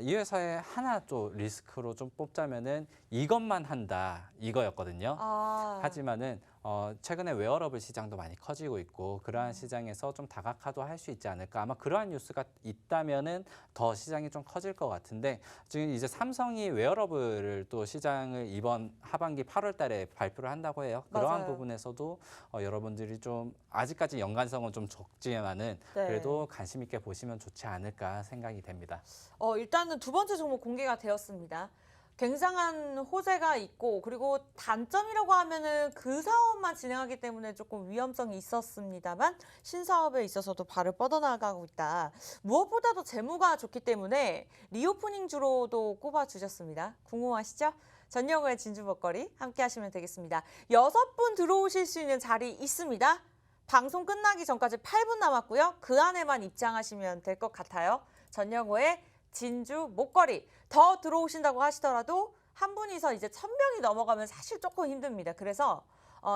Speaker 2: 이 회사에 하나 또 리스크로 좀 뽑자면은 이것만 한다 이거였거든요. 하지만은 최근에 웨어러블 시장도 많이 커지고 있고 그러한 시장에서 좀 다각화도 할 수 있지 않을까. 아마 그러한 뉴스가 있다면은 더 시장이 좀 커질 것 같은데 지금 이제 삼성이 웨어러블을 또 시장을 이번 하반기 8월 달에 발표를 한다고 해요. 그러한
Speaker 1: 맞아요.
Speaker 2: 부분에서도 여러분들이 좀 아직까지 연관성은 좀 적지만은
Speaker 1: 네.
Speaker 2: 그래도 관심 있게 보시면 좋지 않을까 생각이 됩니다.
Speaker 1: 일단은 두 번째 종목 공개가 되었습니다. 굉장한 호재가 있고 그리고 단점이라고 하면은 그 사업만 진행하기 때문에 조금 위험성이 있었습니다만 신사업에 있어서도 발을 뻗어나가고 있다. 무엇보다도 재무가 좋기 때문에 리오프닝 주로도 꼽아주셨습니다. 궁금하시죠? 전영호의 진주 먹거리 함께 하시면 되겠습니다. 6분 들어오실 수 있는 자리 있습니다. 방송 끝나기 전까지 8분 남았고요. 그 안에만 입장하시면 될 것 같아요. 전영호의 진주 목걸이 더 들어오신다고 하시더라도 한 분이서 이제 1000명이 넘어가면 사실 조금 힘듭니다. 그래서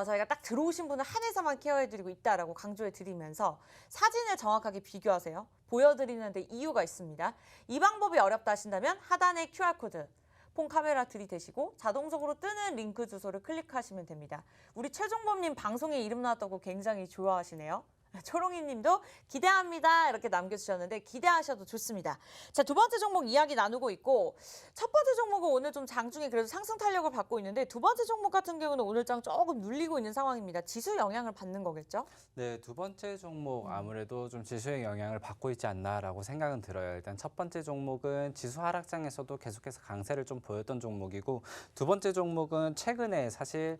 Speaker 1: 저희가 딱 들어오신 분을 한해서만 케어해드리고 있다라고 강조해드리면서 사진을 정확하게 비교하세요. 보여드리는데 이유가 있습니다. 이 방법이 어렵다 하신다면 하단에 QR코드 폰 카메라 들이대시고 자동적으로 뜨는 링크 주소를 클릭하시면 됩니다. 우리 최종범님 방송에 이름 나왔다고 굉장히 좋아하시네요. 초롱이 님도 기대합니다. 이렇게 남겨주셨는데 기대하셔도 좋습니다. 자, 두 번째 종목 이야기 나누고 있고 첫 번째 종목은 오늘 좀 장중에 그래도 상승 탄력을 받고 있는데 두 번째 종목 같은 경우는 오늘 장 조금 눌리고 있는 상황입니다. 지수 영향을 받는 거겠죠?
Speaker 2: 네, 두 번째 종목 아무래도 좀 지수의 영향을 받고 있지 않나라고 생각은 들어요. 일단 첫 번째 종목은 지수 하락장에서도 계속해서 강세를 좀 보였던 종목이고 두 번째 종목은 최근에 사실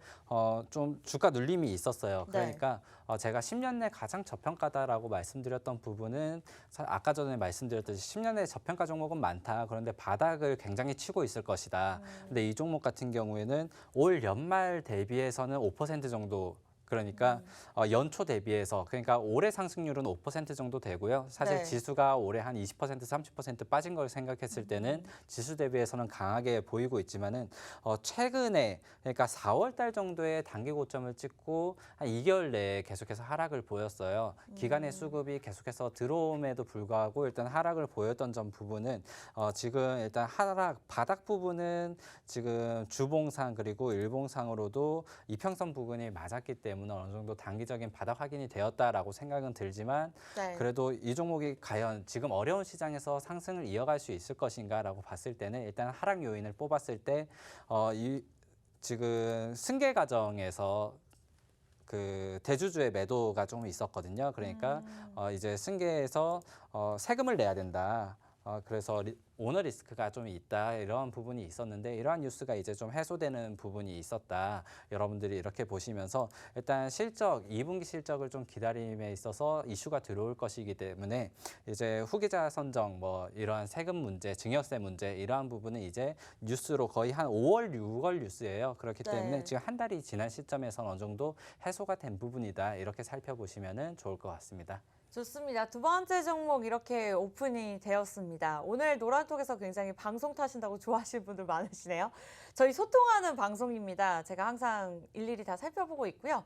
Speaker 2: 좀 주가 눌림이 있었어요. 그러니까 제가 10년 내 가장 저평가다라고 말씀드렸던 부분은 아까 전에 말씀드렸듯이 10년 내 저평가 종목은 많다. 그런데 바닥을 굉장히 치고 있을 것이다. 근데 이 종목 같은 경우에는 올 연말 대비해서는 5% 정도 그러니까 연초 대비해서 그러니까 올해 상승률은 5% 정도 되고요. 사실
Speaker 1: 네.
Speaker 2: 지수가 올해 한 20% 30% 빠진 걸 생각했을 때는 지수 대비해서는 강하게 보이고 있지만은 최근에 그러니까 4월 달 정도에 단기 고점을 찍고 한 2개월 내에 계속해서 하락을 보였어요. 기간의 수급이 계속해서 들어옴에도 불구하고 일단 하락을 보였던 점 부분은 지금 일단 하락 바닥 부분은 지금 주봉상 그리고 일봉상으로도 이평선 부분이 맞았기 때문에 어느 정도 단기적인 바닥 확인이 되었다라고 생각은 들지만
Speaker 1: 네.
Speaker 2: 그래도 이 종목이 과연 지금 어려운 시장에서 상승을 이어갈 수 있을 것인가라고 봤을 때는 일단 하락 요인을 뽑았을 때 지금 승계 과정에서 그 대주주의 매도가 좀 있었거든요. 그러니까 이제 승계에서 세금을 내야 된다. 그래서 오너 리스크가 좀 있다 이런 부분이 있었는데 이러한 뉴스가 이제 좀 해소되는 부분이 있었다. 여러분들이 이렇게 보시면서 일단 실적 2분기 실적을 좀 기다림에 있어서 이슈가 들어올 것이기 때문에 이제 후기자 선정 뭐 이러한 세금 문제, 증여세 문제 이러한 부분은 이제 뉴스로 거의 한 5월, 6월 뉴스예요. 그렇기 때문에 지금 한 달이 지난 시점에서는 어느 정도 해소가 된 부분이다. 이렇게 살펴보시면 좋을 것 같습니다.
Speaker 1: 좋습니다. 두 번째 종목 이렇게 오픈이 되었습니다. 오늘 노란톡에서 굉장히 방송 타신다고 좋아하시는 분들 많으시네요. 저희 소통하는 방송입니다. 제가 항상 일일이 다 살펴보고 있고요.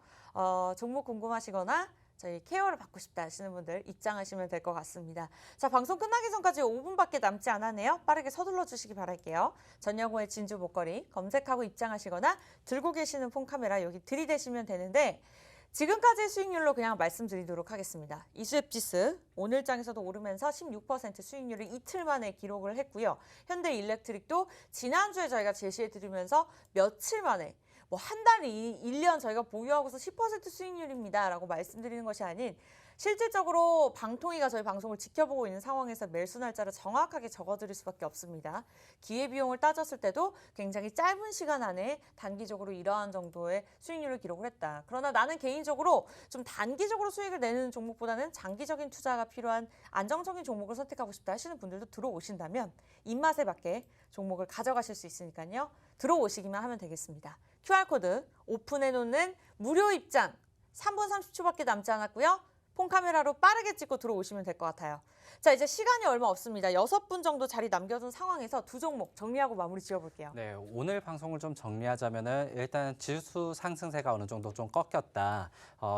Speaker 1: 종목 궁금하시거나 저희 케어를 받고 싶다 하시는 분들 입장하시면 될 것 같습니다. 자, 방송 끝나기 전까지 5분밖에 남지 않았네요. 빠르게 서둘러 주시기 바랄게요. 전영호의 진주 목걸이 검색하고 입장하시거나 들고 계시는 폰 카메라 여기 들이대시면 되는데 지금까지의 수익률로 그냥 말씀드리도록 하겠습니다. 이수앱지수 오늘 장에서도 오르면서 16% 수익률을 이틀 만에 기록을 했고요. 현대일렉트릭도 지난주에 저희가 제시해드리면서 며칠 만에 뭐 한 달, 1년 저희가 보유하고서 10% 수익률입니다 라고 말씀드리는 것이 아닌 실질적으로 방통위가 저희 방송을 지켜보고 있는 상황에서 매수 날짜를 정확하게 적어드릴 수밖에 없습니다. 기회비용을 따졌을 때도 굉장히 짧은 시간 안에 단기적으로 이러한 정도의 수익률을 기록을 했다. 그러나 나는 개인적으로 좀 단기적으로 수익을 내는 종목보다는 장기적인 투자가 필요한 안정적인 종목을 선택하고 싶다 하시는 분들도 들어오신다면 입맛에 맞게 종목을 가져가실 수 있으니까요. 들어오시기만 하면 되겠습니다. QR코드 오픈해놓는 무료 입장 3분 30초밖에 남지 않았고요. 폰 카메라로 빠르게 찍고 들어오시면 될 것 같아요. 자, 이제 시간이 얼마 없습니다. 6분 정도 자리 남겨둔 상황에서 두 종목 정리하고 마무리 지어볼게요.
Speaker 2: 네, 오늘 방송을 좀 정리하자면은 일단 지수 상승세가 어느 정도 좀 꺾였다.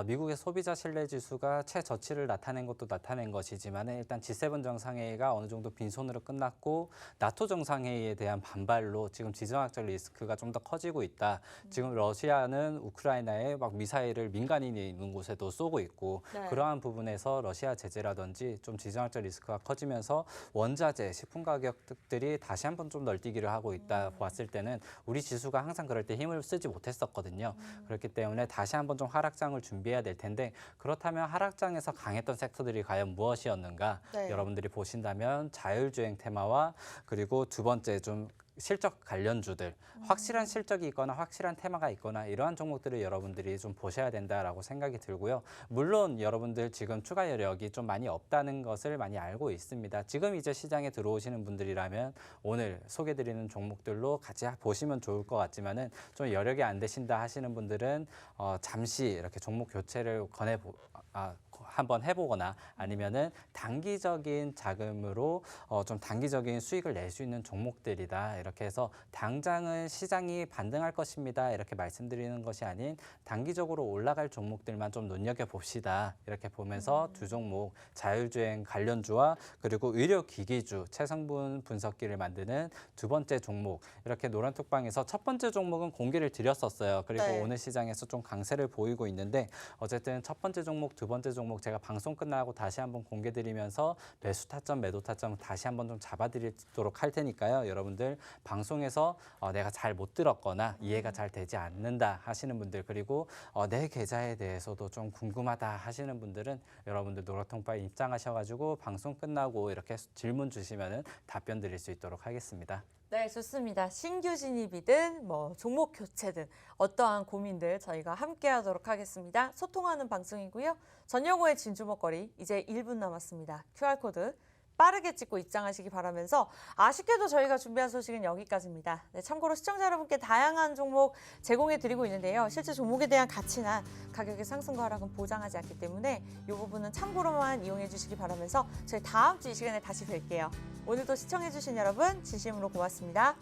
Speaker 2: 미국의 소비자 신뢰 지수가 최저치를 나타낸 것도 나타낸 것이지만 일단 G7 정상회의가 어느 정도 빈손으로 끝났고 나토 정상회의에 대한 반발로 지금 지정학적 리스크가 좀 더 커지고 있다. 지금 러시아는 우크라이나에 막 미사일을 민간인이 있는 곳에도 쏘고 있고 그러한 부분에서 러시아 제재라든지 좀 지정학적 리스크가 커지면서 원자재, 식품 가격들이 다시 한번 좀 널뛰기를 하고 있다 보았을 때는 우리 지수가 항상 그럴 때 힘을 쓰지 못했었거든요. 그렇기 때문에 다시 한번 좀 하락장을 준비해야 될 텐데 그렇다면 하락장에서 강했던 섹터들이 과연 무엇이었는가 여러분들이 보신다면 자율주행 테마와 그리고 두 번째 좀 실적 관련주들, 확실한 실적이 있거나 확실한 테마가 있거나 이러한 종목들을 여러분들이 좀 보셔야 된다라고 생각이 들고요. 물론 여러분들 지금 추가 여력이 좀 많이 없다는 것을 많이 알고 있습니다. 지금 이제 시장에 들어오시는 분들이라면 오늘 소개드리는 종목들로 같이 보시면 좋을 것 같지만은 좀 여력이 안 되신다 하시는 분들은 잠시 이렇게 종목 교체를 한번 해보거나 아니면은 단기적인 자금으로 좀 단기적인 수익을 낼 수 있는 종목들이다. 이렇게 해서 당장은 시장이 반등할 것입니다. 이렇게 말씀드리는 것이 아닌 단기적으로 올라갈 종목들만 좀 눈여겨봅시다. 이렇게 보면서 두 종목 자율주행 관련주와 그리고 의료기기주 체성분 분석기를 만드는 두 번째 종목 이렇게 노란톡방에서 첫 번째 종목은 공개를 드렸었어요. 그리고 오늘 시장에서 좀 강세를 보이고 있는데 어쨌든 첫 번째 종목, 두 번째 종목 종목 제가 방송 끝나고 다시 한번 공개드리면서 매수 타점, 매도 타점 다시 한번 좀 잡아드리도록 할 테니까요. 여러분들 방송에서 내가 잘 못 들었거나 이해가 잘 되지 않는다 하시는 분들, 그리고 내 계좌에 대해서도 좀 궁금하다 하시는 분들은 여러분들 노라통파에 입장하셔가지고 방송 끝나고 이렇게 질문 주시면은 답변 드릴 수 있도록 하겠습니다.
Speaker 1: 네, 좋습니다. 신규 진입이든 뭐 종목 교체든 어떠한 고민들 저희가 함께 하도록 하겠습니다. 소통하는 방송이고요. 전용호의 진주 먹거리 이제 1분 남았습니다. QR코드 빠르게 찍고 입장하시기 바라면서 아쉽게도 저희가 준비한 소식은 여기까지입니다. 네, 참고로 시청자 여러분께 다양한 종목 제공해 드리고 있는데요. 실제 종목에 대한 가치나 가격의 상승과 하락은 보장하지 않기 때문에 이 부분은 참고로만 이용해 주시기 바라면서 저희 다음 주 이 시간에 다시 뵐게요. 오늘도 시청해 주신 여러분 진심으로 고맙습니다.